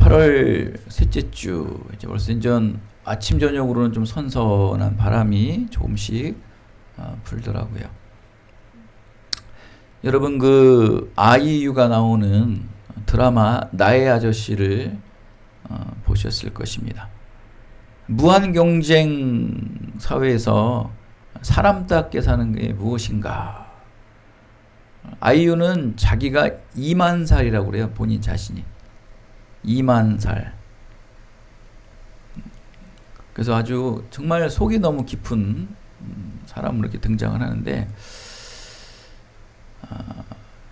8월 셋째 주, 이제 벌써 아침 저녁으로는 좀 선선한 바람이 조금씩 불더라고요. 여러분, 그 아이유가 나오는 드라마 나의 아저씨를 보셨을 것입니다. 무한 경쟁 사회에서 사람답게 사는 게 무엇인가? 아이유는 자기가 2만 살이라고 그래요. 본인 자신이 2만 살. 그래서 아주 정말 속이 너무 깊은 사람으로 이렇게 등장을 하는데,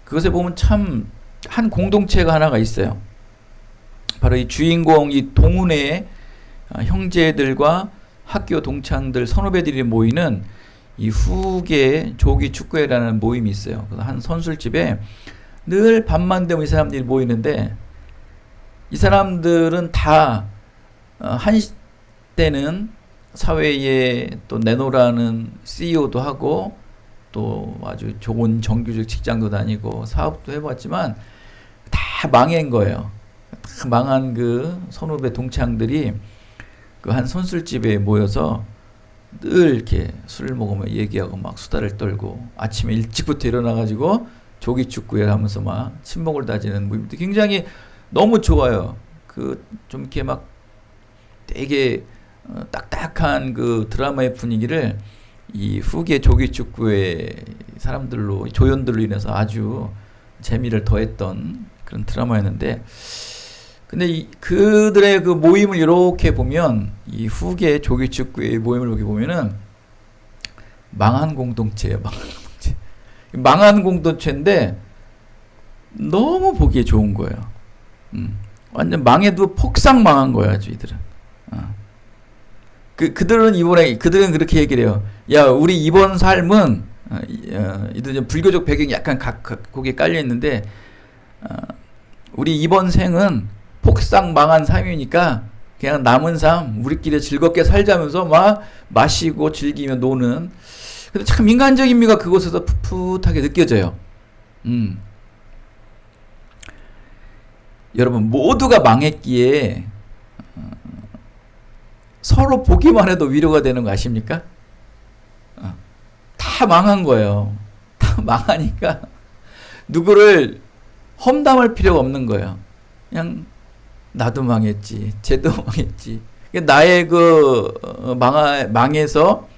그것에 보면 참 한 공동체가 하나가 있어요. 바로 이 주인공, 이 동훈의 형제들과 학교 동창들, 선후배들이 모이는 이 후계 조기 축구회라는 모임이 있어요. 한 선술집에 늘 밤만 되면 이 사람들이 모이는데, 이 사람들은 다 한때는 사회에 또 내놓으라는 CEO도 하고 또 아주 좋은 정규직 직장도 다니고 사업도 해봤지만 다 망한 거예요. 다 망한 그 선후배 동창들이 그 한 선술집에 모여서 늘 이렇게 술을 먹으며 얘기하고 막 수다를 떨고 아침에 일찍부터 일어나가지고 조기 축구회를 하면서 막 친목을 다지는 모임도 굉장히 너무 좋아요. 그 좀 이렇게 막 되게 딱딱한 그 드라마의 분위기를 이 후계 조기 축구회 사람들로, 조연들로 인해서 아주 재미를 더했던 그런 드라마였는데, 근데 그들의 그 모임을 이렇게 보면, 이 후계 조기 축구의 모임을 이렇게 보면은 망한 공동체예요. 망한 공동체. 망한 공동체인데 너무 보기에 좋은 거예요. 완전 망해도 폭삭 망한 거야, 이들은. 그들은 그렇게 얘기를 해요. 야, 우리 이번 삶은, 이들 불교적 배경이 약간 거기에 깔려 있는데, 우리 이번 생은 폭삭 망한 삶이니까 그냥 남은 삶 우리끼리 즐겁게 살자면서 막 마시고 즐기며 노는. 근데 참 인간적인 미가 그곳에서 풋풋하게 느껴져요. 여러분, 모두가 망했기에 서로 보기만 해도 위로가 되는 거 아십니까? 다 망한 거예요. 다 망하니까 누구를 험담할 필요가 없는 거예요. 그냥 나도 망했지, 쟤도 망했지. 나의 그 망해서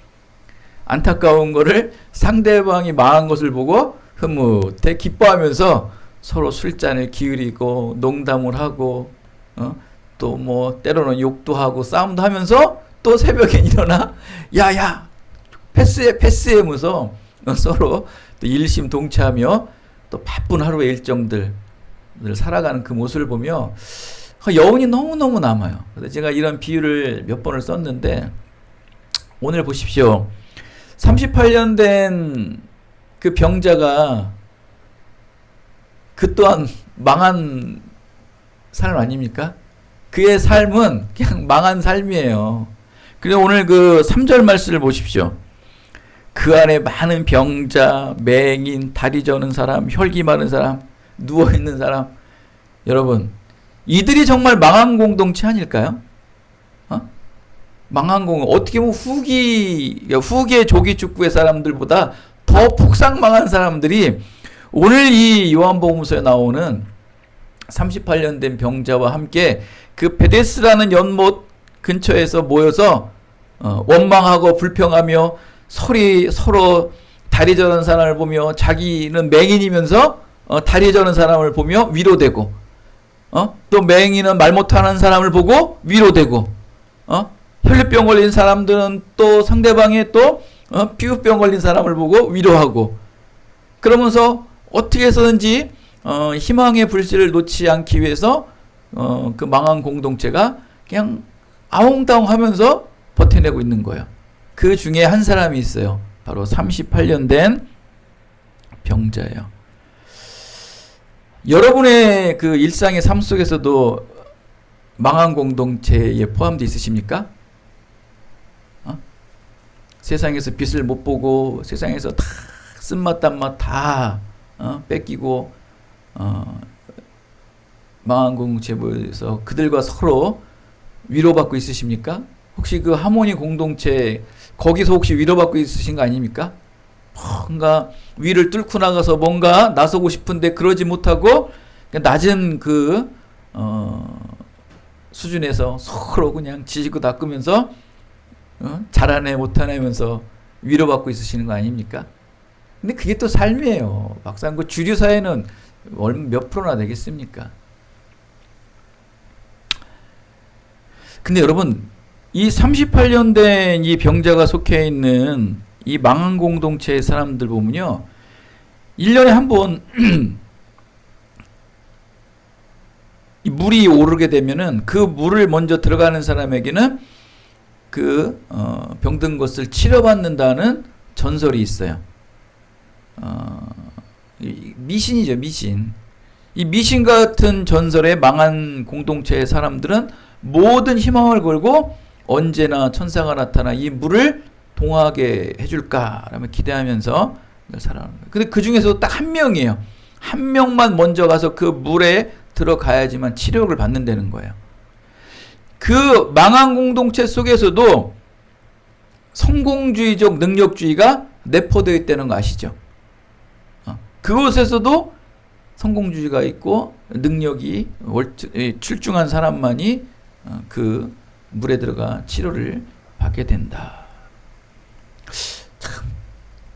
안타까운 거를 상대방이 망한 것을 보고 흐뭇해 기뻐하면서 서로 술잔을 기울이고 농담을 하고, 또 뭐 때로는 욕도 하고 싸움도 하면서 또 새벽에 일어나 야야 패스해 하면서 서로 또 일심동체하며 또 바쁜 하루의 일정들 살아가는 그 모습을 보며 여운이 너무너무 남아요. 그래서 제가 이런 비유를 몇 번을 썼는데, 오늘 보십시오. 38년 된 그 병자가 그 또한 망한 삶 아닙니까? 그의 삶은 그냥 망한 삶이에요. 그래서 오늘 그 3절 말씀을 보십시오. 그 안에 많은 병자, 맹인, 다리 저는 사람, 혈기 많은 사람, 누워있는 사람. 여러분, 이들이 정말 망한 공동체 아닐까요? 망한 어떻게 보면 후계 조기 축구의 사람들보다 더 폭삭 망한 사람들이 오늘 이 요한복음서에 나오는 38년 된 병자와 함께 그 베데스라는 연못 근처에서 모여서 원망하고 불평하며 서로 다리 저는 사람을 보며, 자기는 맹인이면서 다리 저는 사람을 보며 위로되고, 또 맹인은 말 못하는 사람을 보고 위로되고, 혈류병 걸린 사람들은 또 상대방의 또 피부병 걸린 사람을 보고 위로하고, 그러면서 어떻게 해서든지 희망의 불씨를 놓지 않기 위해서 그 망한 공동체가 그냥 아웅다웅 하면서 버텨내고 있는 거예요. 그 중에 한 사람이 있어요. 바로 38년 된 병자예요. 여러분의 그 일상의 삶 속에서도 망한 공동체에 포함되어 있으십니까? 세상에서 빛을 못 보고 세상에서 다 쓴맛 단맛 다 뺏기고 망한 공동체에서 그들과 서로 위로받고 있으십니까? 혹시 그 하모니 공동체 거기서 혹시 위로받고 있으신 거 아닙니까? 뭔가 위를 뚫고 나가서 뭔가 나서고 싶은데 그러지 못하고 낮은 그 수준에서 서로 그냥 지지고 닦으면서 잘하네 못하네면서 위로받고 있으시는 거 아닙니까? 근데 그게 또 삶이에요. 막상 그 주류 사회는 몇 프로나 되겠습니까? 근데 여러분, 이 38년 된 이 병자가 속해 있는 이 망한 공동체의 사람들 보면요, 1년에 한 번 이 물이 오르게 되면은 그 물을 먼저 들어가는 사람에게는 그 병든 것을 치료받는다는 전설이 있어요. 미신이죠, 미신. 이 미신 같은 전설의 망한 공동체의 사람들은 모든 희망을 걸고 언제나 천사가 나타나 이 물을 동하게 해줄까라며 기대하면서 살아가는 거예요. 근데 그 중에서 딱 한 명이에요. 한 명만 먼저 가서 그 물에 들어가야지만 치료를 받는다는 거예요. 그 망한 공동체 속에서도 성공주의적 능력주의가 내포되어 있다는 거 아시죠? 그곳에서도 성공주의가 있고 능력이 출중한 사람만이 그 물에 들어가 치료를 받게 된다. 참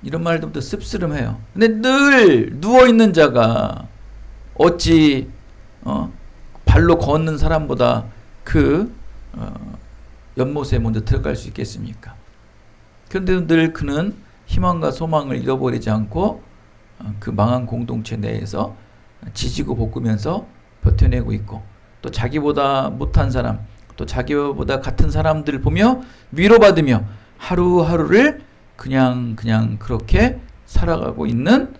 이런 말 들으면 씁쓸해요. 근데 늘 누워있는 자가 어찌 발로 걷는 사람보다 그 연못에 먼저 들어갈 수 있겠습니까? 그런데 늘 그는 희망과 소망을 잃어버리지 않고 그 망한 공동체 내에서 지지고 볶으면서 버텨내고 있고, 또 자기보다 못한 사람, 또 자기보다 같은 사람들을 보며 위로받으며 하루하루를 그냥 그렇게 살아가고 있는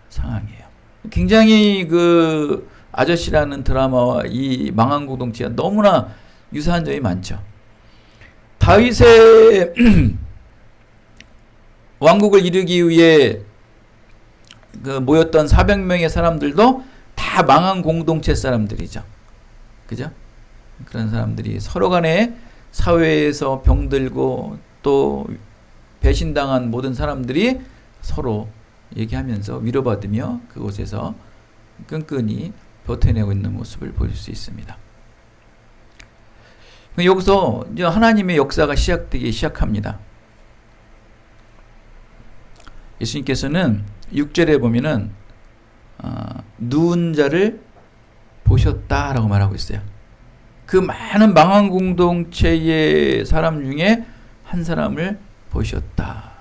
상황이에요. 굉장히 그 아저씨라는 드라마와 이 망한 공동체가 너무나 유사한 점이 많죠. 다윗의 왕국을 이루기 위해 그 모였던 400명의 사람들도 다 망한 공동체 사람들이죠. 그죠? 그런 사람들이 서로 간에 사회에서 병들고 또 배신당한 모든 사람들이 서로 얘기하면서 위로받으며 그곳에서 끈끈이 버텨내고 있는 모습을 볼 수 있습니다. 여기서 이제 하나님의 역사가 시작되기 시작합니다. 예수님께서는 6절에 보면은 누운 자를 보셨다라고 말하고 있어요. 그 많은 망한 공동체의 사람 중에 한 사람을 보셨다.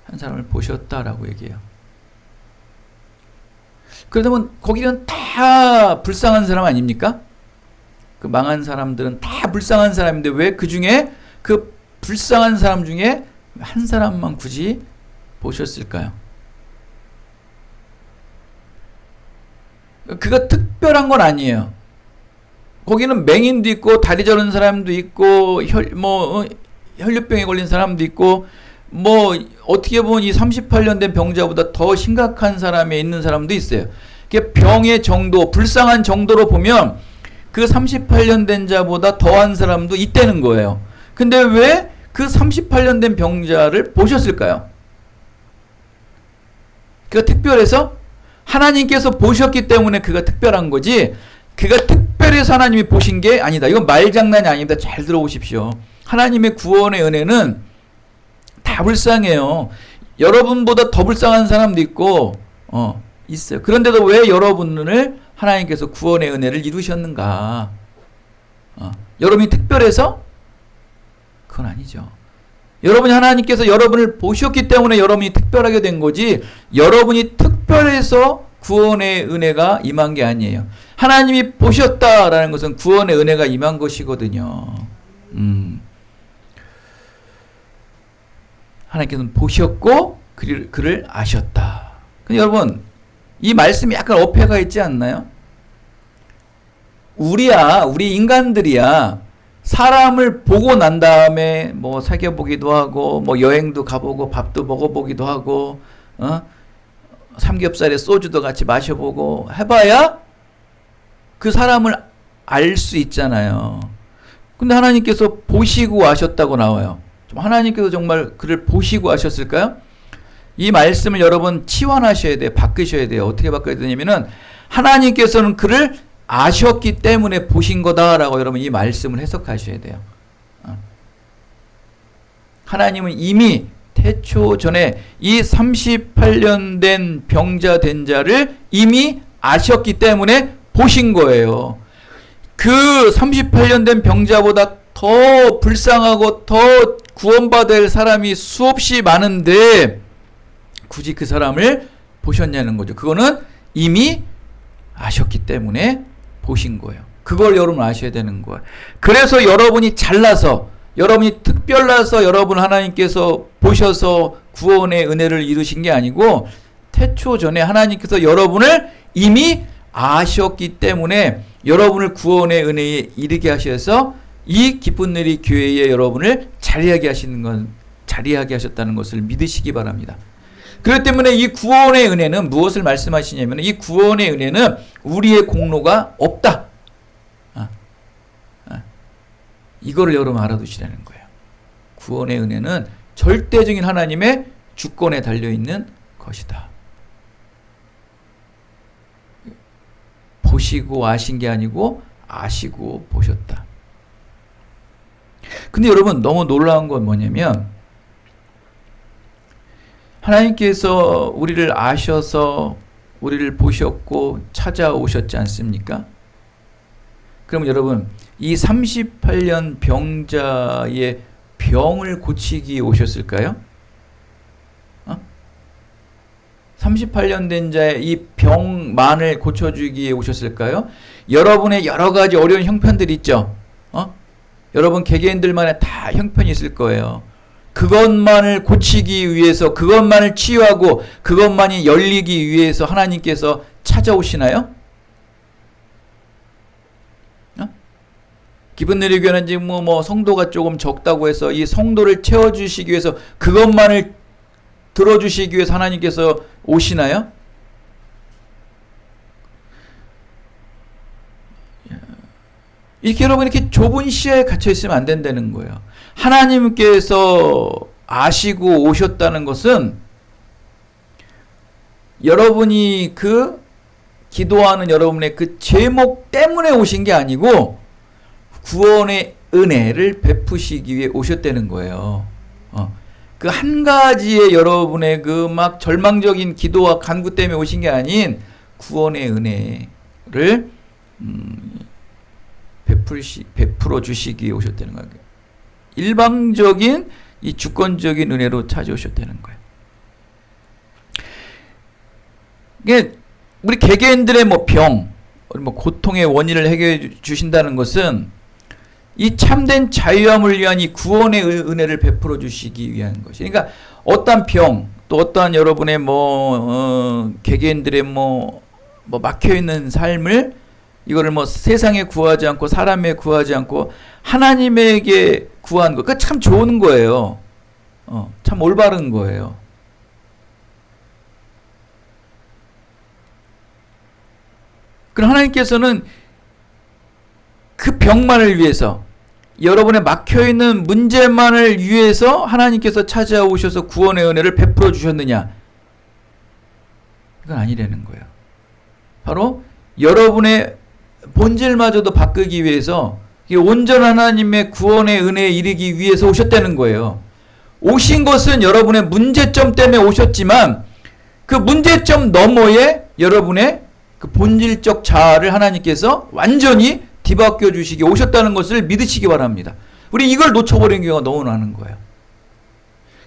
한 사람을 보셨다라고 얘기해요. 그러면 거기는 다 불쌍한 사람 아닙니까? 그 망한 사람들은 다 불쌍한 사람인데 왜 그 중에 그 불쌍한 사람 중에 한 사람만 굳이 보셨을까요? 그가 특별한 건 아니에요. 거기는 맹인도 있고 다리 저는 사람도 있고 혈류병에 걸린 사람도 있고 어떻게 보면 이 38년 된 병자보다 더 심각한 사람에 있는 사람도 있어요. 병의 정도, 불쌍한 정도로 보면 그 38년 된 자보다 더한 사람도 있다는 거예요. 근데 왜 그 38년 된 병자를 보셨을까요? 그가 특별해서 하나님께서 보셨기 때문에 그가 특별한 거지, 그가 특별해서 하나님이 보신 게 아니다. 이건 말장난이 아닙니다. 잘 들어보십시오. 하나님의 구원의 은혜는 다 불쌍해요. 여러분보다 더 불쌍한 사람도 있고 있어요. 그런데도 왜 여러분을 하나님께서 구원의 은혜를 이루셨는가? 여러분이 특별해서? 그건 아니죠. 여러분이 하나님께서 여러분을 보셨기 때문에 여러분이 특별하게 된 거지, 여러분이 특별해서 구원의 은혜가 임한 게 아니에요. 하나님이 보셨다라는 것은 구원의 은혜가 임한 것이거든요. 하나님께서는 보셨고 그를 아셨다. 근데 여러분, 이 말씀이 약간 어폐가 있지 않나요? 우리 인간들이야 사람을 보고 난 다음에 사귀어보기도 하고 여행도 가보고 밥도 먹어보기도 하고 삼겹살에 소주도 같이 마셔보고 해봐야 그 사람을 알 수 있잖아요. 근데 하나님께서 보시고 아셨다고 나와요. 하나님께서 정말 그를 보시고 아셨을까요? 이 말씀을 여러분 치환하셔야 돼요. 바꾸셔야 돼요. 어떻게 바꿔야 되냐면은 하나님께서는 그를 아셨기 때문에 보신 거다라고 여러분 이 말씀을 해석하셔야 돼요. 하나님은 이미 태초 전에 이 38년 된 병자 된 자를 이미 아셨기 때문에 보신 거예요. 그 38년 된 병자보다 더 불쌍하고 더 구원받을 사람이 수없이 많은데 굳이 그 사람을 보셨냐는 거죠. 그거는 이미 아셨기 때문에 보신 거예요. 그걸 여러분 아셔야 되는 거예요. 그래서 여러분이 잘나서 여러분이 특별나서 여러분 하나님께서 보셔서 구원의 은혜를 이루신 게 아니고 태초 전에 하나님께서 여러분을 이미 아셨기 때문에 여러분을 구원의 은혜에 이르게 하셔서 이 기쁜 일이 교회에 여러분을 자리하게 하셨다는 것을 믿으시기 바랍니다. 그렇기 때문에 이 구원의 은혜는 무엇을 말씀하시냐면 이 구원의 은혜는 우리의 공로가 없다. 이거를 여러분 알아두시라는 거예요. 구원의 은혜는 절대적인 하나님의 주권에 달려있는 것이다. 보시고 아신 게 아니고 아시고 보셨다. 근데 여러분 너무 놀라운 건 뭐냐면 하나님께서 우리를 아셔서 우리를 보셨고 찾아오셨지 않습니까? 그럼 여러분 이 38년 병자의 병을 고치기 오셨을까요? 38년 된 자의 이 병만을 고쳐주기에 오셨을까요? 여러분의 여러 가지 어려운 형편들이 있죠. 여러분 개개인들만의 다 형편이 있을 거예요. 그것만을 고치기 위해서 그것만을 치유하고 그것만이 열리기 위해서 하나님께서 찾아오시나요? 기쁜누리 교회는 지금 뭐 성도가 조금 적다고 해서 이 성도를 채워주시기 위해서 그것만을 들어주시기 위해서 하나님께서 오시나요? 이렇게 여러분 이렇게 좁은 시야에 갇혀 있으면 안 된다는 거예요. 하나님께서 아시고 오셨다는 것은 여러분이 그 기도하는 여러분의 그 제목 때문에 오신 게 아니고 구원의 은혜를 베푸시기 위해 오셨다는 거예요. 그 한 가지의 여러분의 그 막 절망적인 기도와 간구 때문에 오신 게 아닌 구원의 은혜를 베풀어 주시기 위해 오셨다는 거예요. 일방적인 이 주권적인 은혜로 찾아오셨다는 거예요. 이게 우리 개개인들의 뭐 병, 뭐 고통의 원인을 해결해 주신다는 것은 이 참된 자유함을 위한 이 구원의 은혜를 베풀어 주시기 위한 것이. 그러니까 어떠한 병, 또 어떠한 여러분의 개개인들의 막혀 있는 삶을 이거를 세상에 구하지 않고 사람에 구하지 않고 하나님에게 구한 거. 그거 참 좋은 거예요. 참 올바른 거예요. 그럼 하나님께서는 그 병만을 위해서 여러분의 막혀있는 문제만을 위해서 하나님께서 찾아오셔서 구원의 은혜를 베풀어 주셨느냐? 그건 아니라는 거예요. 바로 여러분의 본질마저도 바꾸기 위해서 온전한 하나님의 구원의 은혜에 이르기 위해서 오셨다는 거예요. 오신 것은 여러분의 문제점 때문에 오셨지만 그 문제점 너머에 여러분의 그 본질적 자아를 하나님께서 완전히 뒤바뀌어 주시기 오셨다는 것을 믿으시기 바랍니다. 우리 이걸 놓쳐버린 경우가 너무 많은 거예요.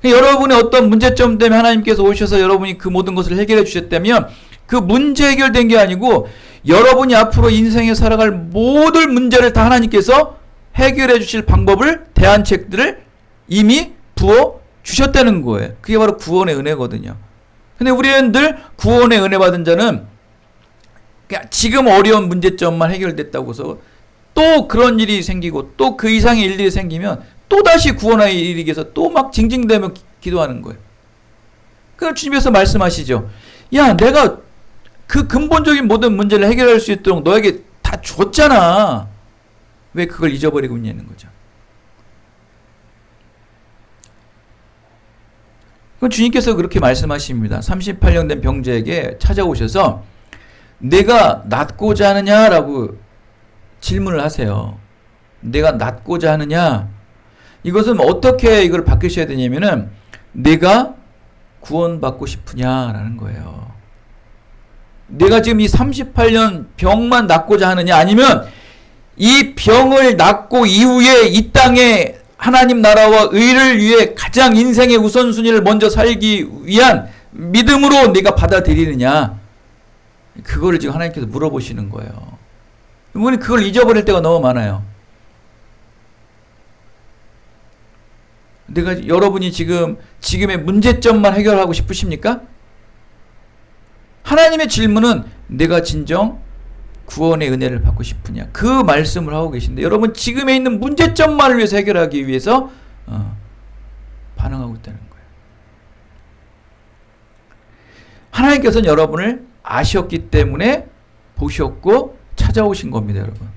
여러분의 어떤 문제점 때문에 하나님께서 오셔서 여러분이 그 모든 것을 해결해 주셨다면 그 문제 해결된 게 아니고 여러분이 앞으로 인생에 살아갈 모든 문제를 다 하나님께서 해결해 주실 방법을, 대안책들을 이미 부어 주셨다는 거예요. 그게 바로 구원의 은혜거든요. 근데 우리는 늘 구원의 은혜 받은 자는 지금 어려운 문제점만 해결됐다고 해서 또 그런 일이 생기고 또 그 이상의 일들이 생기면 또다시 구원에 이르기 위해서 또 막 징징대며 기도하는 거예요. 그래서 주님께서 말씀하시죠. 야, 내가 그 근본적인 모든 문제를 해결할 수 있도록 너에게 다 줬잖아. 왜 그걸 잊어버리고 있냐는 거죠. 그럼 주님께서 그렇게 말씀하십니다. 38년 된 병자에게 찾아오셔서 내가 낫고자 하느냐라고 질문을 하세요. 내가 낫고자 하느냐? 이것은 어떻게 이걸 바뀌셔야 되냐면은 내가 구원받고 싶으냐라는 거예요. 내가 지금 이 38년 병만 낫고자 하느냐, 아니면 이 병을 낫고 이후에 이 땅에 하나님 나라와 의를 위해 가장 인생의 우선순위를 먼저 살기 위한 믿음으로 내가 받아들이느냐, 그거를 지금 하나님께서 물어보시는 거예요. 우리 그걸 잊어버릴 때가 너무 많아요. 내가 여러분이 지금의 문제점만 해결하고 싶으십니까? 하나님의 질문은 내가 진정 구원의 은혜를 받고 싶으냐, 그 말씀을 하고 계신데 여러분 지금에 있는 문제점만을 위해서 해결하기 위해서 반응하고 있다는 거예요. 하나님께서는 여러분을 아셨기 때문에 보셨고 찾아오신 겁니다. 여러분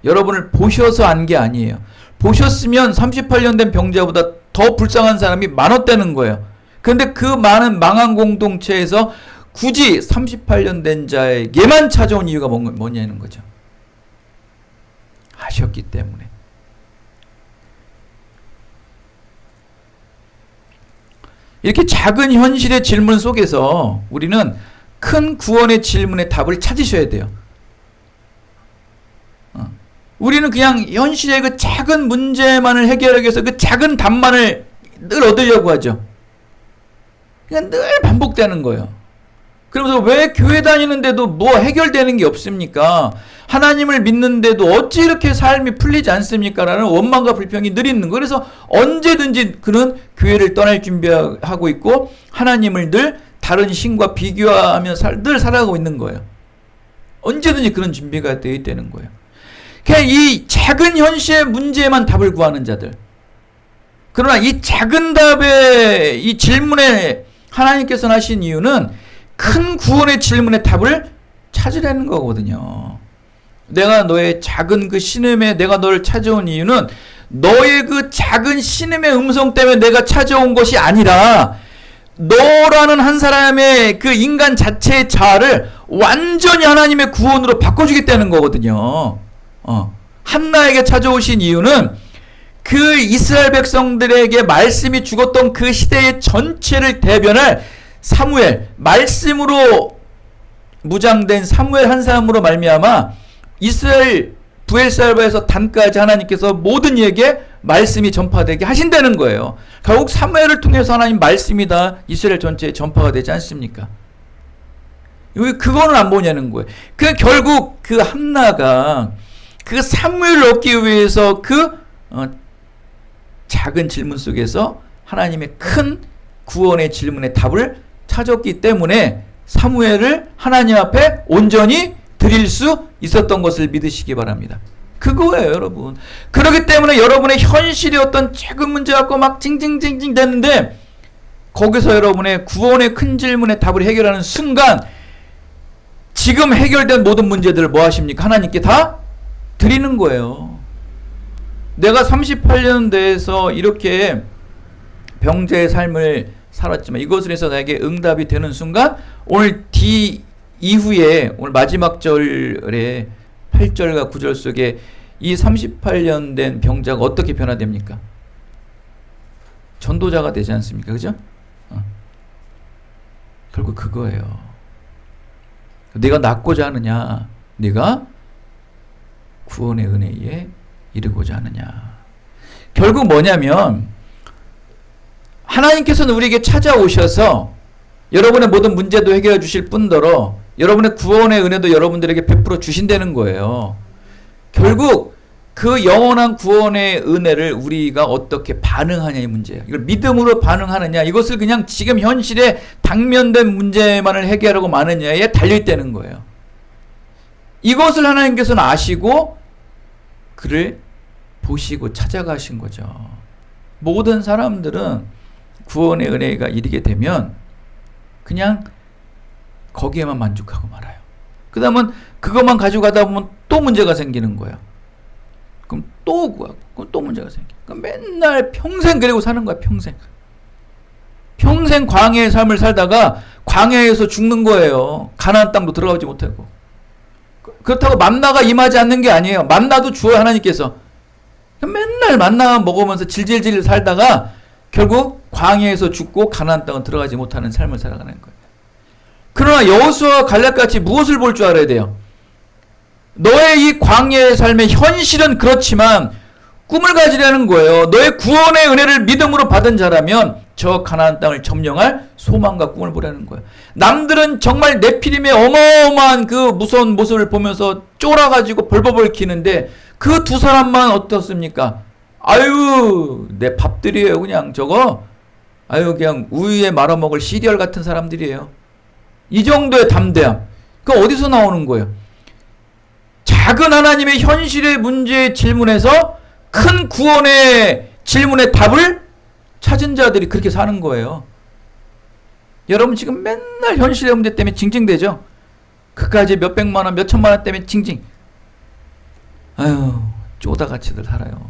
여러분을 보셔서 안 게 아니에요. 보셨으면 38년 된 병자보다 더 불쌍한 사람이 많았다는 거예요. 그런데 그 많은 망한 공동체에서 굳이 38년 된 자에게만 찾아온 이유가 뭐냐는 거죠. 아셨기 때문에. 이렇게 작은 현실의 질문 속에서 우리는 큰 구원의 질문의 답을 찾으셔야 돼요. 우리는 그냥 현실의 그 작은 문제만을 해결하기 위해서 그 작은 답만을 늘 얻으려고 하죠. 그냥 늘 반복되는 거예요. 그러면서 왜 교회 다니는데도 뭐 해결되는 게 없습니까? 하나님을 믿는데도 어찌 이렇게 삶이 풀리지 않습니까? 라는 원망과 불평이 늘 있는 거예요. 그래서 언제든지 그는 교회를 떠날 준비하고 있고 하나님을 늘 다른 신과 비교하며 늘 살아가고 있는 거예요. 언제든지 그런 준비가 되어 있다는 거예요. 그냥 이 작은 현실의 문제에만 답을 구하는 자들. 그러나 이 작은 답의 이 질문에 하나님께서 하신 이유는 큰 구원의 질문의 답을 찾으려는 거거든요. 내가 너의 작은 그 신음에 내가 너를 찾아온 이유는 너의 그 작은 신음의 음성 때문에 내가 찾아온 것이 아니라 너라는 한 사람의 그 인간 자체의 자아를 완전히 하나님의 구원으로 바꿔주겠다는 거거든요. 한나에게 찾아오신 이유는 그 이스라엘 백성들에게 말씀이 죽었던 그 시대의 전체를 대변할 사무엘, 말씀으로 무장된 사무엘 한 사람으로 말미암아 이스라엘 브엘사바에서 단까지 하나님께서 모든 이에게 말씀이 전파되게 하신다는 거예요. 결국 사무엘을 통해서 하나님 말씀이 다 이스라엘 전체에 전파가 되지 않습니까? 그거는 안 보냐는 거예요. 결국 그 한나가 그 사무엘을 얻기 위해서 작은 질문 속에서 하나님의 큰 구원의 질문의 답을 찾았기 때문에 사무엘을 하나님 앞에 온전히 드릴 수 있었던 것을 믿으시기 바랍니다. 그거예요, 여러분. 그렇기 때문에 여러분의 현실이 어떤 작은 문제 갖고 막 징징징징 되는데 거기서 여러분의 구원의 큰 질문의 답을 해결하는 순간 지금 해결된 모든 문제들을 뭐 하십니까? 하나님께 다 드리는 거예요. 내가 38년 대해서 이렇게 병자의 삶을 살았지만 이것을 해서 나에게 응답이 되는 순간 오늘 뒤 이후에 오늘 마지막 절에 8절과 9절 속에 이 38년 된 병자가 어떻게 변화됩니까? 전도자가 되지 않습니까? 그죠? 결국 그거예요. 네가 낫고자 하느냐? 네가 구원의 은혜에 이르고자 하느냐? 결국 뭐냐면 하나님께서는 우리에게 찾아오셔서 여러분의 모든 문제도 해결해 주실 뿐더러 여러분의 구원의 은혜도 여러분들에게 베풀어 주신다는 거예요. 결국 그 영원한 구원의 은혜를 우리가 어떻게 반응하냐의 문제예요. 이걸 믿음으로 반응하느냐, 이것을 그냥 지금 현실에 당면된 문제만을 해결하고 마느냐에 달려있다는 거예요. 이것을 하나님께서는 아시고 그를 보시고 찾아가신 거죠. 모든 사람들은 구원의 은혜가 이르게 되면 그냥 거기에만 만족하고 말아요. 그 다음은 그것만 가지고 가다 보면 또 문제가 생기는 거예요. 그럼 또 구하고, 그럼 또 문제가 생겨. 그럼 맨날 평생 그리고 사는 거야, 평생. 평생 광야의 삶을 살다가 광야에서 죽는 거예요. 가나안 땅도 들어가지 못하고. 그렇다고 만나가 임하지 않는 게 아니에요. 만나도 주어요, 하나님께서. 맨날 만나 먹으면서 질질질 살다가 결국 광야에서 죽고 가나안 땅은 들어가지 못하는 삶을 살아가는 거예요. 그러나 여호수아와 갈렙같이 무엇을 볼 줄 알아야 돼요? 너의 이 광야의 삶의 현실은 그렇지만 꿈을 가지려는 거예요. 너의 구원의 은혜를 믿음으로 받은 자라면 저 가나안 땅을 점령할 소망과 꿈을 보라는 거예요. 남들은 정말 네피림의 어마어마한 그 무서운 모습을 보면서 쫄아가지고 벌벌벌 기는데 그 두 사람만 어떻습니까? 아유, 내 밥들이에요. 그냥 저거. 아유, 그냥 우유에 말아먹을 시리얼 같은 사람들이에요. 이 정도의 담대함. 그거 어디서 나오는 거예요? 작은 하나님의 현실의 문제의 질문에서 큰 구원의 질문의 답을 찾은 자들이 그렇게 사는 거예요. 여러분 지금 맨날 현실의 문제 때문에 징징대죠? 그까지 몇백만 원, 몇천만 원 때문에 징징. 아유, 쪼다같이들 살아요.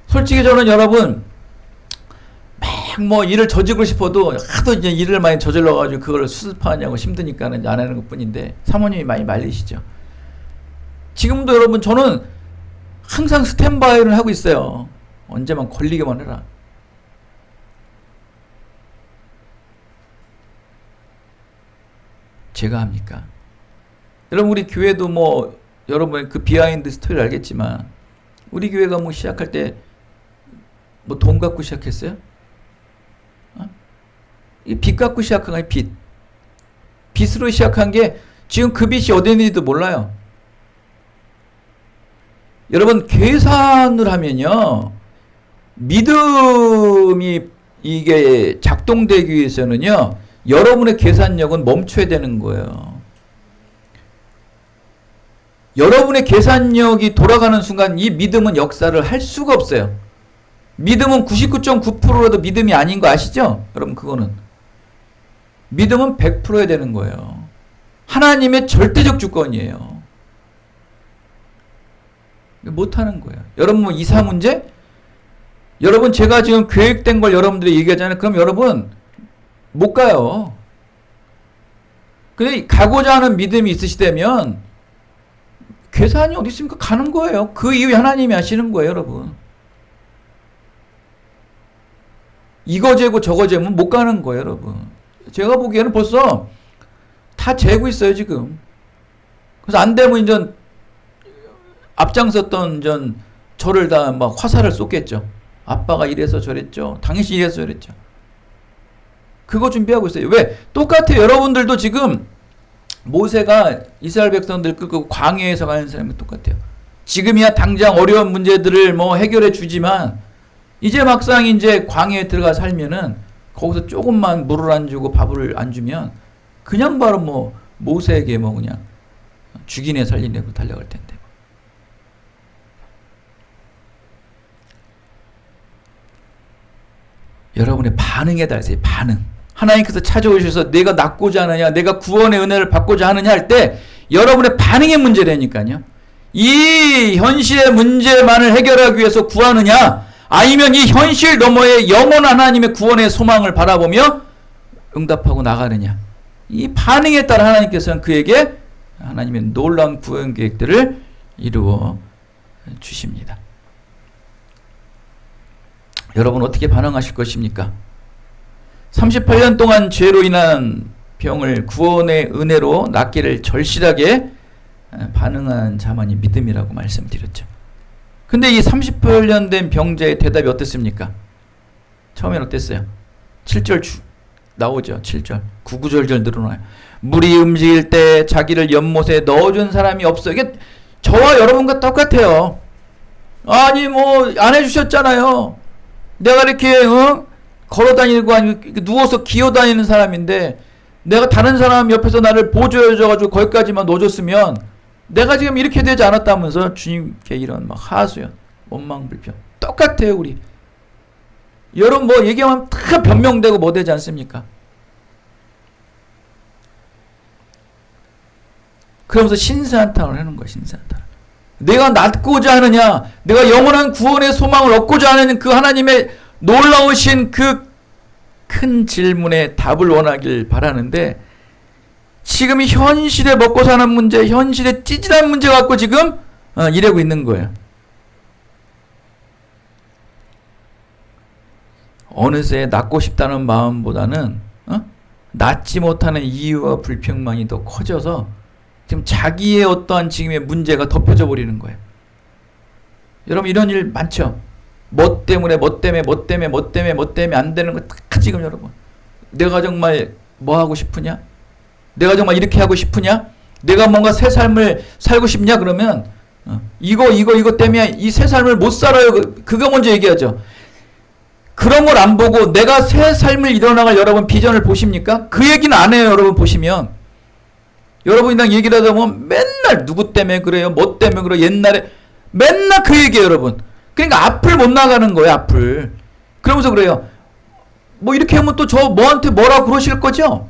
솔직히 저는 여러분 막 뭐 일을 저지르고 싶어도 하도 이제 일을 많이 저질러가지고 그걸 수습하냐고 힘드니까는 안 하는 것 뿐인데 사모님이 많이 말리시죠. 지금도 여러분 저는 항상 스탠바이를 하고 있어요. 언제만 걸리게만 해라. 제가 합니까? 여러분 우리 교회도 뭐 여러분 그 비하인드 스토리를 알겠지만 우리 교회가 뭐 시작할 때 뭐 돈 갖고 시작했어요? 빚 갖고 시작한 거예요. 빚. 빚으로 시작한 게 지금 그 빚이 어디 있는지도 몰라요. 여러분 계산을 하면요. 믿음이 이게 작동되기 위해서는요. 여러분의 계산력은 멈춰야 되는 거예요. 여러분의 계산력이 돌아가는 순간 이 믿음은 역사를 할 수가 없어요. 믿음은 99.9%라도 믿음이 아닌 거 아시죠? 여러분 그거는. 믿음은 100%여야 되는 거예요. 하나님의 절대적 주권이에요. 못하는 거예요. 여러분 뭐 이사 문제? 여러분 제가 지금 계획된 걸 여러분들이 얘기하잖아요. 그럼 여러분 못 가요. 근데 가고자 하는 믿음이 있으시다면 계산이 어디 있습니까? 가는 거예요. 그 이후에 하나님이 하시는 거예요, 여러분. 이거 재고 저거 재면 못 가는 거예요, 여러분. 제가 보기에는 벌써 다 재고 있어요, 지금. 그래서 안 되면 이제 앞장섰던 저를 다 막 화살을 쏟겠죠. 아빠가 이래서 저랬죠. 당신이 이래서 저랬죠. 그거 준비하고 있어요. 왜? 똑같아요. 여러분들도 지금 모세가 이스라엘 백성들 끌고 광야에서 가는 사람이 똑같아요. 지금이야 당장 어려운 문제들을 뭐 해결해 주지만 이제 막상 이제 광야에 들어가 살면은 거기서 조금만 물을 안 주고 밥을 안 주면 그냥 바로 뭐 모세에게 뭐 그냥 죽이네 살리네 달려갈 텐데. 여러분의 반응에 달려있어요. 반응. 하나님께서 찾아오셔서 내가 낫고자 하느냐, 내가 구원의 은혜를 받고자 하느냐 할 때 여러분의 반응의 문제라니까요. 이 현실의 문제만을 해결하기 위해서 구하느냐, 아니면 이 현실 너머의 영원한 하나님의 구원의 소망을 바라보며 응답하고 나가느냐. 이 반응에 따라 하나님께서는 그에게 하나님의 놀라운 구원 계획들을 이루어 주십니다. 여러분 어떻게 반응하실 것입니까? 38년 동안 죄로 인한 병을 구원의 은혜로 낫기를 절실하게 반응한 자만이 믿음이라고 말씀드렸죠. 근데 이 38년 된 병자의 대답이 어땠습니까? 처음엔 어땠어요? 7절 나오죠. 7절. 구구절절 늘어나요. 물이 움직일 때 자기를 연못에 넣어준 사람이 없어요. 이게 저와 여러분과 똑같아요. 아니 뭐 안 해주셨잖아요. 내가 이렇게 걸어다니고 아니고 누워서 기어다니는 사람인데 내가 다른 사람 옆에서 나를 보조해줘가지고 거기까지만 넣어줬으면 내가 지금 이렇게 되지 않았다면서 주님께 이런 막 하소연, 원망불평. 똑같아요 우리. 여러분 뭐 얘기하면 다 변명되고 뭐 되지 않습니까? 그러면서 신세한탄을 하는 거야, 신세한탄. 내가 낫고자 하느냐, 내가 영원한 구원의 소망을 얻고자 하는 그 하나님의 놀라우신 그 큰 질문에 답을 원하길 바라는데, 지금 이 현실에 먹고 사는 문제, 현실에 찌질한 문제 갖고 지금 이러고 있는 거예요. 어느새 낫고 싶다는 마음보다는 낫지 못하는 이유와 불평만이 더 커져서 지금 자기의 어떠한 지금의 문제가 덮여져 버리는 거예요. 여러분 이런 일 많죠. 뭐 때문에 안 되는 거 다 지금 여러분. 내가 정말 뭐 하고 싶으냐? 내가 정말 이렇게 하고 싶으냐? 내가 뭔가 새 삶을 살고 싶냐? 그러면 이거 때문에 이 새 삶을 못 살아요. 그거 먼저 얘기하죠. 그런 걸 안 보고 내가 새 삶을 이뤄나갈 여러분 비전을 보십니까? 그 얘기는 안 해요. 여러분 보시면. 여러분이랑 얘기를 하다 보면 맨날 누구 때문에 그래요? 뭐 때문에 그래요? 옛날에 맨날 그 얘기예요. 여러분. 그러니까 앞을 못 나가는 거예요. 앞을. 그러면서 그래요. 뭐 이렇게 하면 또 저 뭐한테 뭐라 그러실 거죠?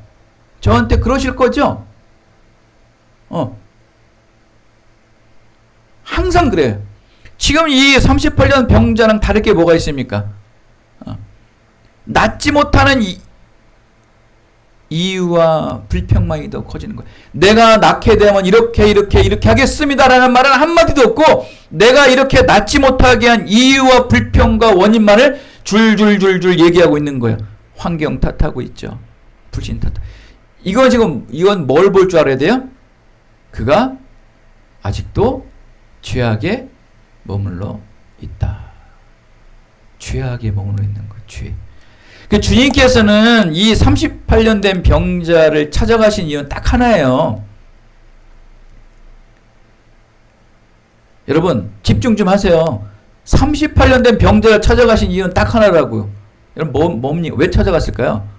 저한테 그러실 거죠? 항상 그래요. 지금 이 38년 병자랑 다를 게 뭐가 있습니까? 낫지 못하는 이유와 불평만이 더 커지는 거예요. 내가 낳게 되면 이렇게 하겠습니다라는 말은 한마디도 없고, 내가 이렇게 낫지 못하게 한 이유와 불평과 원인만을 줄줄줄줄 얘기하고 있는 거예요. 환경 탓하고 있죠. 불신 탓. 이건 뭘 볼 줄 알아야 돼요? 그가 아직도 죄악에 머물러 있다. 죄악에 머물러 있는 거예요. 죄. 주님께서는 이 38년 된 병자를 찾아가신 이유는 딱 하나예요. 여러분 집중 좀 하세요. 38년 된 병자를 찾아가신 이유는 딱 하나라고요. 여러분 뭡니까? 왜 찾아갔을까요?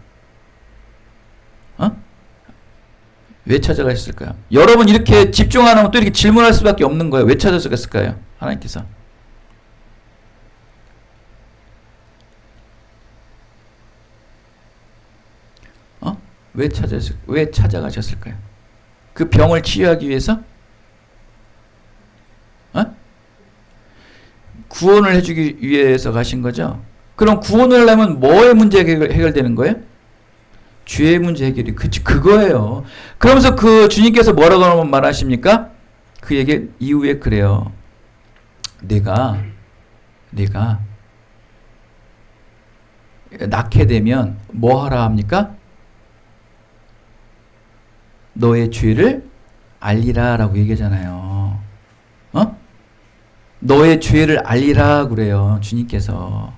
왜 찾아가셨을까요? 여러분 이렇게 집중 안 하면 또 이렇게 질문할 수밖에 없는 거예요. 왜 찾아갔을까요? 하나님께서. 왜 찾아가셨을까요? 그 병을 치유하기 위해서? 구원을 해주기 위해서 가신 거죠? 그럼 구원을 하려면 뭐의 문제가 해결되는 거예요? 죄의 문제 해결이 그거예요. 그러면서 그 주님께서 뭐라고 말하십니까? 그 얘기 이후에 그래요. 내가 낳게 되면 뭐 하라 합니까? 너의 죄를 알리라 라고 얘기하잖아요. 너의 죄를 알리라 그래요. 주님께서.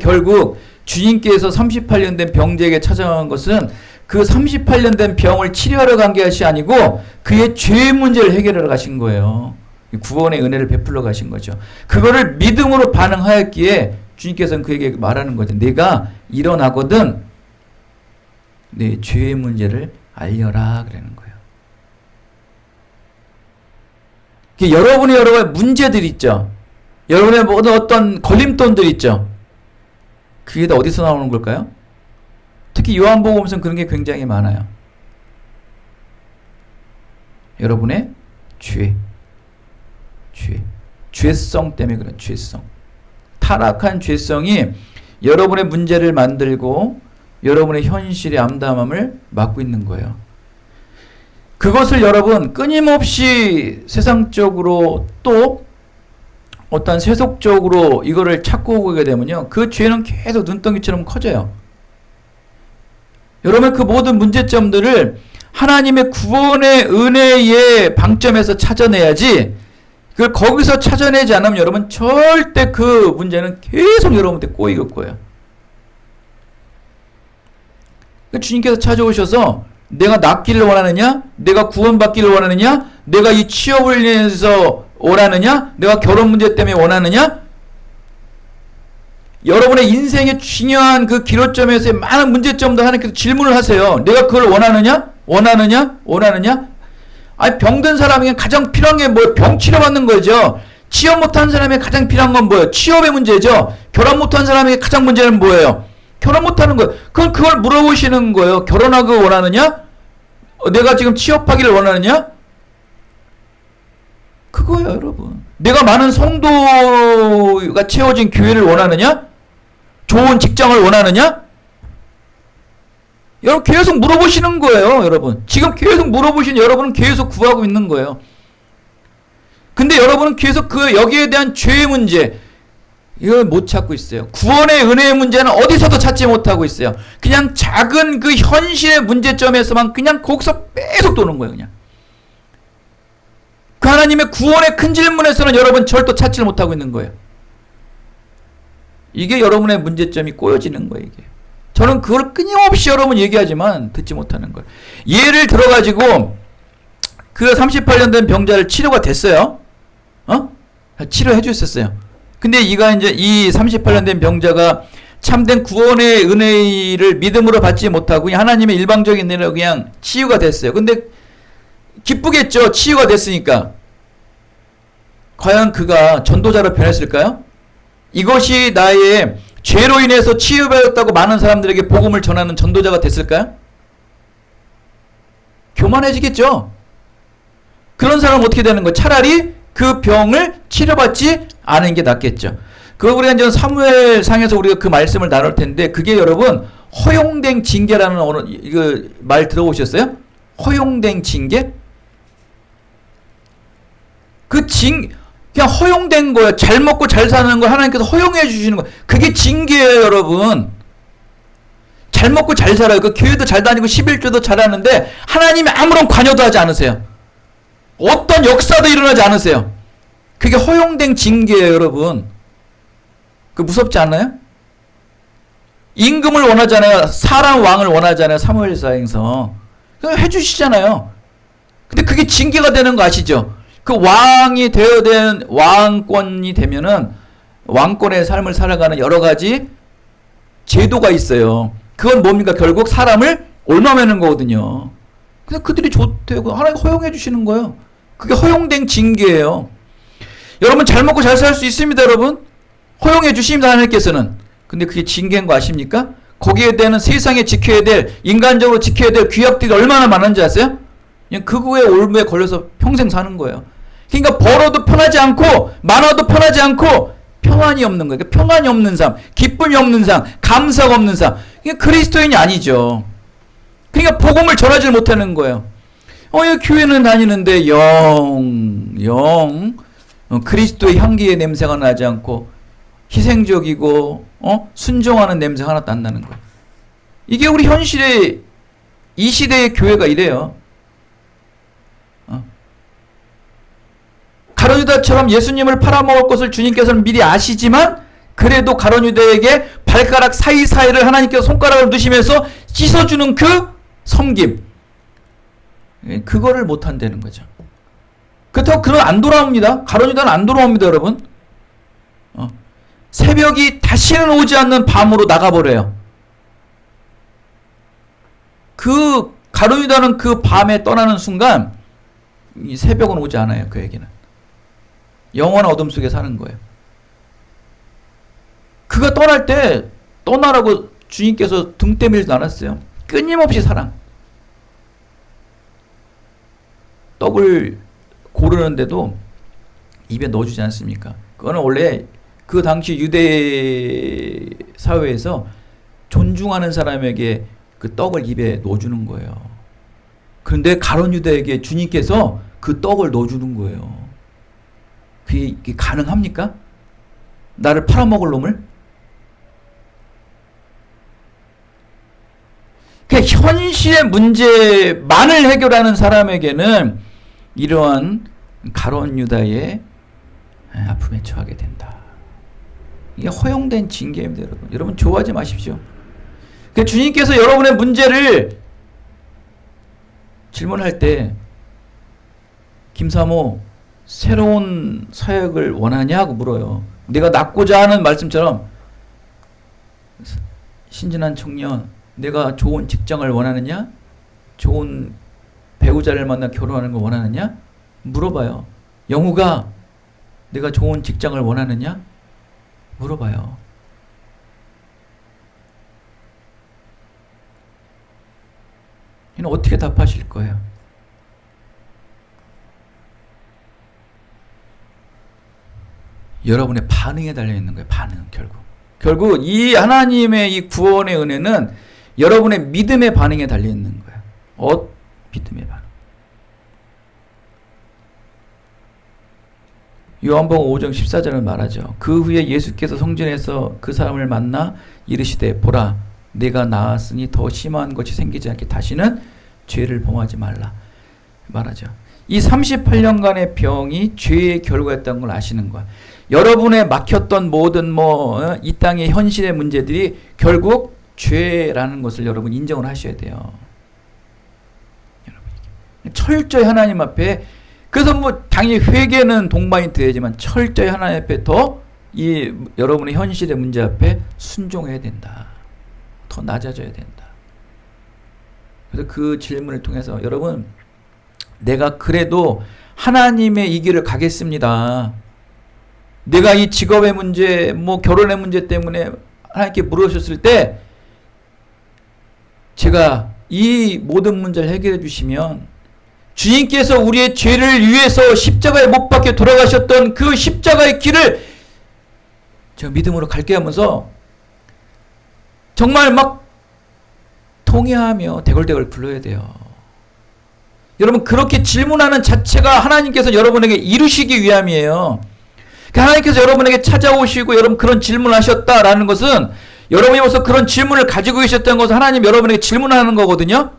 결국 주님께서 38년 된 병자에게 찾아간 것은 그 38년 된 병을 치료하러 간 것이 아니고 그의 죄의 문제를 해결하러 가신 거예요. 구원의 은혜를 베풀러 가신 거죠. 그거를 믿음으로 반응하였기에 주님께서는 그에게 말하는 거죠. 내가 일어나거든 내 죄의 문제를 알려라 그러는 거예요. 여러분의 여러 가지 문제들 있죠. 여러분의 모든 어떤 걸림돌들 있죠. 그게 다 어디서 나오는 걸까요? 특히 요한복음에서는 그런 게 굉장히 많아요. 여러분의 죄성 때문에 그런 죄성. 타락한 죄성이 여러분의 문제를 만들고 여러분의 현실의 암담함을 막고 있는 거예요. 그것을 여러분 끊임없이 세상적으로 또 어떤 세속적으로 이거를 찾고 오게 되면요. 그 죄는 계속 눈덩이처럼 커져요. 여러분 그 모든 문제점들을 하나님의 구원의 은혜의 방점에서 찾아내야지, 그걸 거기서 찾아내지 않으면 여러분 절대 그 문제는 계속 여러분한테 꼬이실 거예요. 주님께서 찾아오셔서 내가 낫기를 원하느냐? 내가 구원받기를 원하느냐? 내가 이 취업을 위해서 원하느냐? 내가 결혼 문제 때문에 원하느냐? 여러분의 인생의 중요한 그 기로점에서의 많은 문제점도 하나님께서 질문을 하세요. 내가 그걸 원하느냐? 아니 병든 사람에게 가장 필요한 게 뭐예요? 병 치료받는 거죠. 취업 못한 사람에게 가장 필요한 건 뭐예요? 취업의 문제죠. 결혼 못한 사람에게 가장 문제는 뭐예요? 결혼 못하는 거예요. 그건 그걸 물어보시는 거예요. 결혼하고 원하느냐? 내가 지금 취업하기를 원하느냐? 그거예요, 여러분. 내가 많은 성도가 채워진 교회를 원하느냐? 좋은 직장을 원하느냐? 여러분 계속 물어보시는 거예요, 여러분. 지금 계속 물어보시는 여러분은 계속 구하고 있는 거예요. 근데 여러분은 계속 여기에 대한 죄의 문제, 이걸 못 찾고 있어요. 구원의 은혜의 문제는 어디서도 찾지 못하고 있어요. 그냥 작은 그 현실의 문제점에서만 그냥 거기서 계속 도는 거예요, 그냥. 그 하나님의 구원의 큰 질문에서는 여러분 절도 찾지 못하고 있는 거예요. 이게 여러분의 문제점이 꼬여지는 거예요, 이게. 저는 그걸 끊임없이 여러분 얘기하지만 듣지 못하는 거예요. 예를 들어가지고 그 38년 된 병자를 치료가 됐어요. 치료해 주셨어요. 근데 이가 이제 이 38년 된 병자가 참된 구원의 은혜를 믿음으로 받지 못하고 하나님의 일방적인 은혜로 그냥 치유가 됐어요. 근데 기쁘겠죠. 치유가 됐으니까. 과연 그가 전도자로 변했을까요? 이것이 나의 죄로 인해서 치유받았다고 많은 사람들에게 복음을 전하는 전도자가 됐을까요? 교만해지겠죠. 그런 사람은 어떻게 되는 거예요? 차라리 그 병을 치료받지 않은 게 낫겠죠. 그거 우리가 이제 사무엘상에서 우리가 그 말씀을 나눌 텐데, 그게 여러분 허용된 징계라는 이거 말 들어보셨어요? 허용된 징계? 그냥 허용된 거예요. 잘 먹고 잘 사는 걸 하나님께서 허용해 주시는 거예요. 그게 징계예요, 여러분. 잘 먹고 잘 살아요. 그 교회도 잘 다니고 11조도 잘하는데 하나님이 아무런 관여도 하지 않으세요. 어떤 역사도 일어나지 않으세요. 그게 허용된 징계예요, 여러분. 그 무섭지 않나요? 임금을 원하잖아요. 사람 왕을 원하잖아요. 사무엘상에서. 그냥 해주시잖아요. 근데 그게 징계가 되는 거 아시죠? 그 왕이 되어야 되는 왕권이 되면은 왕권의 삶을 살아가는 여러 가지 제도가 있어요. 그건 뭡니까? 결국 사람을 옮아매는 거거든요. 근데 그들이 좋대고 하나님 허용해 주시는 거예요. 그게 허용된 징계예요. 여러분 잘 먹고 잘 살 수 있습니다, 여러분. 허용해 주십니다, 하나님께서는. 근데 그게 징계인 거 아십니까? 거기에 대한 세상에 지켜야 될, 인간적으로 지켜야 될 규약들이 얼마나 많은지 아세요? 그냥 그거에 올무에 걸려서 평생 사는 거예요. 그러니까 벌어도 편하지 않고 많아도 편하지 않고 평안이 없는 거예요. 평안이 없는 삶, 기쁨이 없는 삶, 감사가 없는 삶. 이게 그리스도인이 아니죠. 그러니까 복음을 전하지 못하는 거예요. 교회는 다니는데 그리스도의 향기의 냄새가 나지 않고 희생적이고 순종하는 냄새 하나도 안 나는 거예요. 이게 우리 현실의 이 시대의 교회가 이래요. 가룟 유다처럼 예수님을 팔아먹을 것을 주님께서는 미리 아시지만 그래도 가룟 유다에게 발가락 사이사이를 하나님께서 손가락을 넣으시면서 씻어주는 그 섬김, 그거를 못한다는 거죠. 그렇다고 그는 안 돌아옵니다. 가룟 유다는 안 돌아옵니다, 여러분. 새벽이 다시는 오지 않는 밤으로 나가버려요. 그 가룟 유다는 그 밤에 떠나는 순간 이 새벽은 오지 않아요, 그에게는. 영원한 어둠 속에 사는 거예요. 그가 떠날 때 떠나라고 주님께서 등 때밀지 않았어요. 끊임없이 사랑. 떡을 고르는데도 입에 넣어주지 않습니까? 그거는 원래 그 당시 유대 사회에서 존중하는 사람에게 그 떡을 입에 넣어주는 거예요. 그런데 가룟 유다에게 주님께서 그 떡을 넣어주는 거예요. 그게 가능합니까? 나를 팔아먹을 놈을? 현실의 문제만을 해결하는 사람에게는 이러한 가룟 유다의 아픔에 처하게 된다. 이게 허용된 징계입니다, 여러분. 여러분 좋아하지 마십시오. 주님께서 여러분의 문제를 질문할 때 김사모 새로운 사역을 원하냐고 물어요. 내가 낳고자 하는 말씀처럼 신진한 청년, 내가 좋은 직장을 원하느냐? 좋은 배우자를 만나 결혼하는 걸 원하느냐? 물어봐요. 영우가 내가 좋은 직장을 원하느냐? 물어봐요. 이는 어떻게 답하실 거예요? 여러분의 반응에 달려있는 거예요. 반응. 결국 이 하나님의 이 구원의 은혜는 여러분의 믿음의 반응에 달려있는 거예요. 믿음의 반응. 요한복음 5장 14절은 말하죠. 그 후에 예수께서 성전에서 그 사람을 만나 이르시되 보라 내가 나았으니 더 심한 것이 생기지 않게 다시는 죄를 범하지 말라 말하죠. 이 38년간의 병이 죄의 결과였다는 걸 아시는 거야. 여러분의 막혔던 모든 이 땅의 현실의 문제들이 결국 죄라는 것을 여러분 인정을 하셔야 돼요. 철저히 하나님 앞에, 그래서 당연히 회개는 동반이 되어야지만 철저히 하나님 앞에 여러분의 현실의 문제 앞에 순종해야 된다. 더 낮아져야 된다. 그래서 그 질문을 통해서 여러분, 내가 그래도 하나님의 이 길을 가겠습니다. 내가 이 직업의 문제, 결혼의 문제 때문에 하나님께 물으셨을 때 제가 이 모든 문제를 해결해 주시면 주님께서 우리의 죄를 위해서 십자가에 못 박혀 돌아가셨던 그 십자가의 길을 제가 믿음으로 갈게 하면서 정말 막 통회하며 대걸대걸 불러야 돼요. 여러분, 그렇게 질문하는 자체가 하나님께서 여러분에게 이루시기 위함이에요. 하나님께서 여러분에게 찾아오시고 여러분 그런 질문을 하셨다라는 것은 여러분이 벌써 그런 질문을 가지고 계셨다는 것은 하나님 여러분에게 질문하는 거거든요.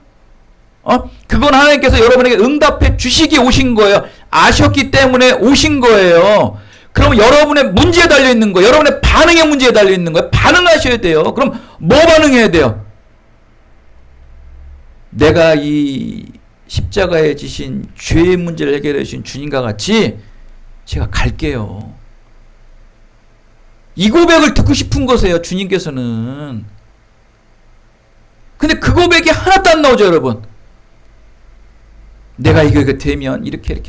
그건 하나님께서 여러분에게 응답해 주시기 오신 거예요. 아셨기 때문에 오신 거예요. 그럼 여러분의 문제에 달려있는 거예요. 여러분의 반응의 문제에 달려있는 거예요. 반응하셔야 돼요. 그럼 뭐 반응해야 돼요? 내가 이 십자가에 지신 죄의 문제를 해결해 주신 주님과 같이 제가 갈게요. 이 고백을 듣고 싶은 거세요. 주님께서는. 근데 그 고백이 하나도 안 나오죠, 여러분. 내가 이거 되면 이렇게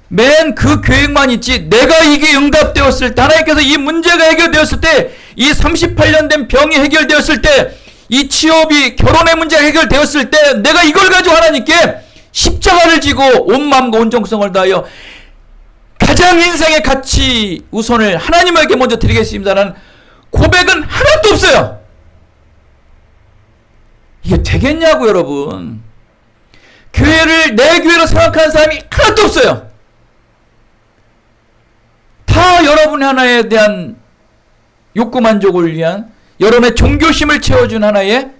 맨 그 계획만 있지, 내가 이게 응답되었을 때, 하나님께서 이 문제가 해결되었을 때, 이 38년 된 병이 해결되었을 때, 이 취업이, 결혼의 문제가 해결되었을 때, 내가 이걸 가지고 하나님께 십자가를 지고 온 마음과 온 정성을 다하여 가장 인생의 가치 우선을 하나님에게 먼저 드리겠습니다라는 고백은 하나도 없어요. 이게 되겠냐고, 여러분. 교회를 내 교회로 생각하는 사람이 하나도 없어요. 다 여러분의 하나에 대한 욕구 만족을 위한, 여러분의 종교심을 채워준 하나의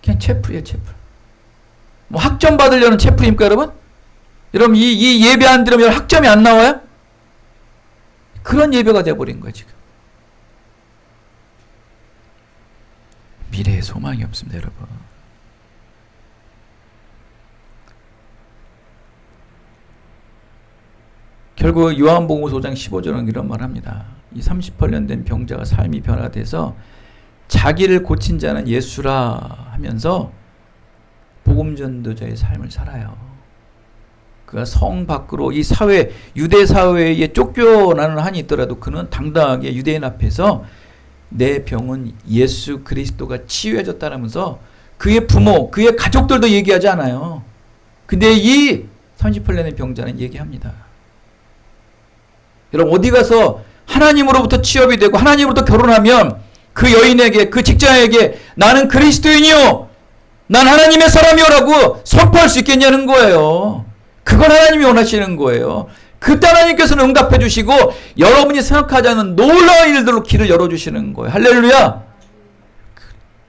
그냥 채플이에요, 채플. 학점 받으려는 채플입니까, 여러분? 여러분, 이 예배 안 들으면 학점이 안 나와요? 그런 예배가 되어버린 거예요, 지금. 미래에 소망이 없습니다, 여러분. 결국 요한복음 5장 15절은 이런 말 합니다. 이 38년 된 병자가 삶이 변화돼서 자기를 고친 자는 예수라 하면서 복음 전도자의 삶을 살아요. 그가 성 밖으로 이 사회, 유대 사회에 쫓겨나는 한이 있더라도 그는 당당하게 유대인 앞에서 내 병은 예수 그리스도가 치유해줬다면서 그의 부모, 그의 가족들도 얘기하지 않아요. 근데 이 38년의 병자는 얘기합니다. 여러분, 어디 가서 하나님으로부터 취업이 되고 하나님으로부터 결혼하면 그 여인에게, 그 직장에게 나는 그리스도인이요, 난 하나님의 사람이요라고 선포할 수 있겠냐는 거예요. 그건 하나님이 원하시는 거예요. 그때 하나님께서는 응답해 주시고 여러분이 생각하지 않은 놀라운 일들로 길을 열어주시는 거예요. 할렐루야.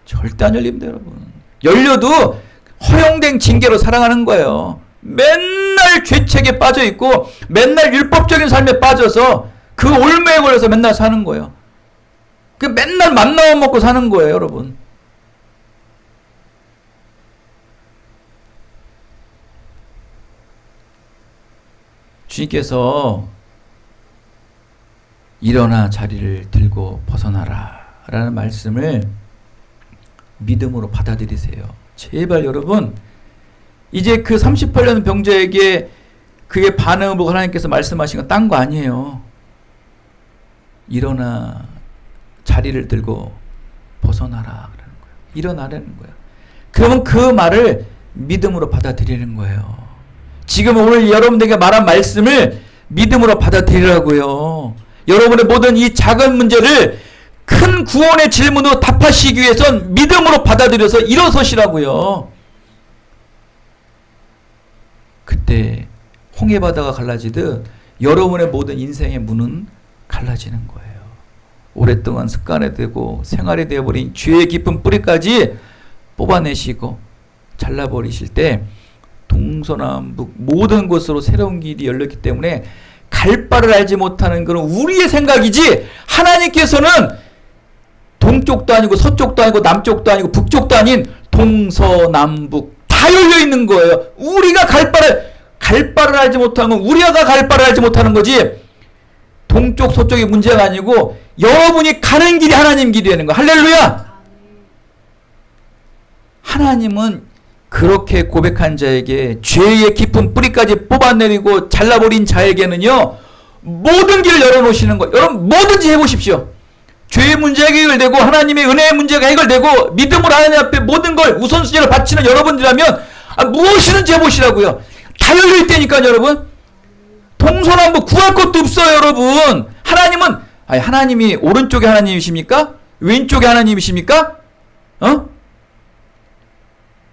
절대 안 열립니다, 여러분. 열려도 허용된 징계로 살아가는 거예요. 맨날 죄책에 빠져 있고 맨날 율법적인 삶에 빠져서 그 올매에 걸려서 맨날 사는 거예요. 그 맨날 맘나만 먹고 사는 거예요, 여러분. 주님께서 일어나 자리를 들고 벗어나라 라는 말씀을 믿음으로 받아들이세요. 제발 여러분, 이제 그 38년 병자에게 그의 반응을 보고 하나님께서 말씀하신 건 딴 거 아니에요. 일어나 자리를 들고 벗어나라 그러는 거예요. 일어나려는 거예요. 그러면 그 말을 믿음으로 받아들이는 거예요. 지금 오늘 여러분들에게 말한 말씀을 믿음으로 받아들이라고요. 여러분의 모든 이 작은 문제를 큰 구원의 질문으로 답하시기 위해선 믿음으로 받아들여서 일어서시라고요. 그때 홍해바다가 갈라지듯 여러분의 모든 인생의 문은 갈라지는 거예요. 오랫동안 습관이 되고 생활이 되어버린 죄의 깊은 뿌리까지 뽑아내시고 잘라버리실 때 동서남북 모든 곳으로 새로운 길이 열렸기 때문에 갈 바를 알지 못하는 그런 우리의 생각이지, 하나님께서는 동쪽도 아니고 서쪽도 아니고 남쪽도 아니고 북쪽도 아닌 동서남북 다 열려 있는 거예요. 우리가 갈 바를 알지 못하는 건 우리가 갈 바를 알지 못하는 거지, 동쪽 서쪽이 문제가 아니고 여러분이 가는 길이 하나님 길이 되는 거예요. 할렐루야. 하나님은 그렇게 고백한 자에게, 죄의 깊은 뿌리까지 뽑아내리고 잘라버린 자에게는요, 모든 길을 열어놓으시는 거예요. 여러분 뭐든지 해보십시오. 죄의 문제가 해결되고 하나님의 은혜의 문제가 해결되고 믿음으로 하나님 앞에 모든 걸 우선순위를 바치는 여러분들이라면 무엇이든지 해보시라고요. 다 열려있다니까요. 여러분, 동서남북 구할 것도 없어요. 여러분, 하나님이 오른쪽에 하나님이십니까? 왼쪽에 하나님이십니까?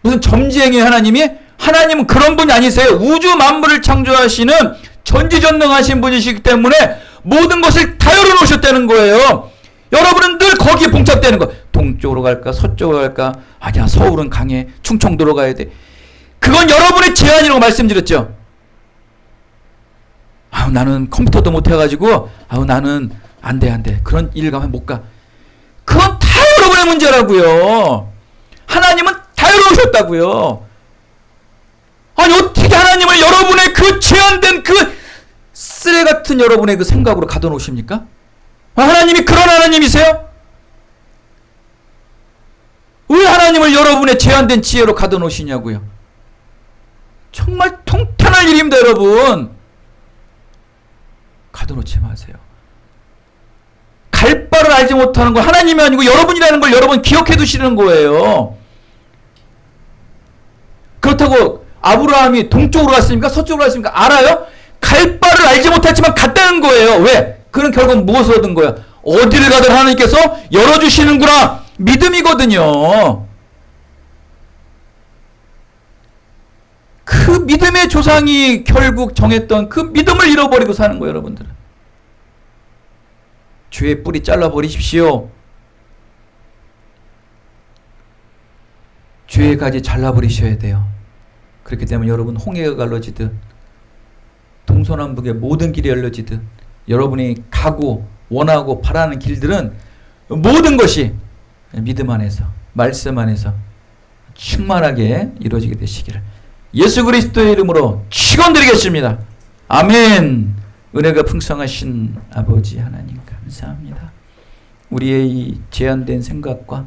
무슨 점지행위 하나님은 그런 분이 아니세요. 우주 만물을 창조하시는 전지전능하신 분이시기 때문에 모든 것을 다 열어놓으셨다는 거예요. 여러분은 늘 거기에 봉착되는 거. 동쪽으로 갈까 서쪽으로 갈까? 아니야, 서울은 강해, 충청도로 가야 돼. 그건 여러분의 제한이라고 말씀드렸죠. 나는 컴퓨터도 못해가지고 나는 안 돼. 그런 일 가면 못 가. 그건 다 여러분의 문제라고요. 하나님은 다 열어오셨다고요. 아니 어떻게 하나님을 여러분의 그 제한된 그 쓰레 같은 여러분의 그 생각으로 가둬놓으십니까? 하나님이 그런 하나님이세요? 왜 하나님을 여러분의 제한된 지혜로 가둬놓으시냐고요. 정말 통탄할 일입니다. 여러분, 가둬놓지 마세요. 갈 바를 알지 못하는 건 하나님이 아니고 여러분이라는 걸 여러분 기억해 두시는 거예요. 그렇다고 아브라함이 동쪽으로 갔습니까? 서쪽으로 갔습니까? 알아요? 갈 바를 알지 못했지만 갔다는 거예요. 왜? 그는 결국 무엇을 얻은 거야? 어디를 가든 하나님께서 열어주시는구나, 믿음이거든요. 그 믿음의 조상이 결국 정했던 그 믿음을 잃어버리고 사는 거예요. 여러분들은 죄의 뿌리 잘라버리십시오. 죄의 가지 잘라버리셔야 돼요. 그렇기 때문에 여러분, 홍해가 갈라지듯 동서남북의 모든 길이 열려지듯 여러분이 가고 원하고 바라는 길들은 모든 것이 믿음 안에서, 말씀 안에서 충만하게 이루어지게 되시기를 예수 그리스도의 이름으로 축원드리겠습니다. 아멘. 은혜가 풍성하신 아버지 하나님 감사합니다. 우리의 이 제한된 생각과